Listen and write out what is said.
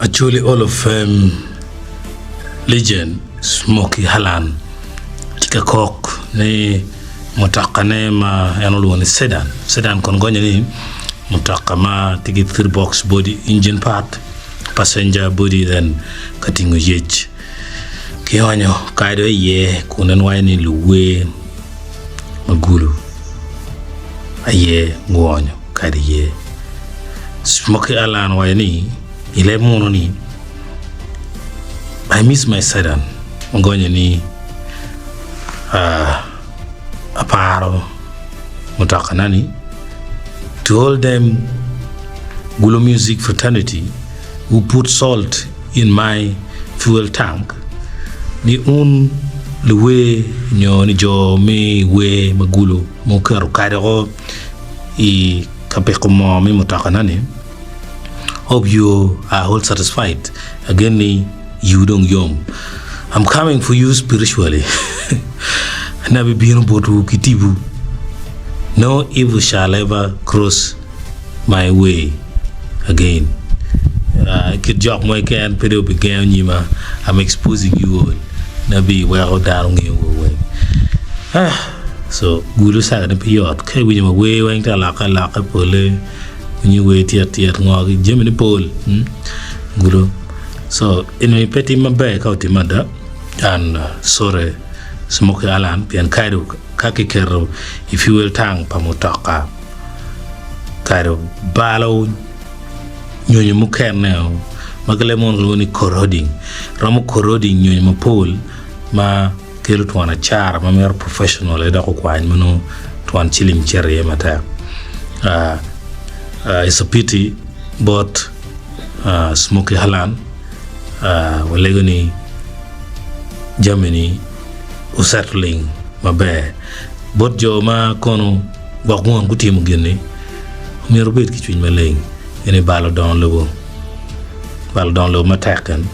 Actually, all of legend Smokie Allan tika kok ni Imotoka ne ma yanolu ni sedan kon gonya ni Imotoka ma tigi 3 box body engine part passenger body then katingo yech kionyo Kado ye kunen wayni luwe Gulu aye ngonyo Kado ye Smokie Allan wayni ile mono ni I miss my sedan ngonya ni aparo Imotoka nani to all them Gulu music fraternity who put salt in my fuel tank ni luwe nyo ni jo me we magulu mo karo Kado I kapeko mo mi Imotoka nani. Hope you are all satisfied. Again, you don't yom. I'm coming for you spiritually. Nabi binu botu kitibu. No evil shall ever cross my way again. Kid job mo can pero began yima. I'm exposing you all. Nabi well down you way. So Gulu sa na piyot. Kay winyama way wang ta laka pole. You wait tiat ngog Germany Paul Gulu. So in my petty my back out mother and sorry Smokie Allan pian Kado kaki kero if you will tang Imotoka Kado balo nyonyo muker now magale mon loni corroding ramu corroding nyonyo ma Paul ma kelu twana char ma mer professional eda ko kwany mano twan chilim cherry mata it's a pity but Smokie Allan walegoni Germany settling mabe but jo ma kono wagon gutimu gene mi robet ki Cwinye maleng ene balo don lo matakan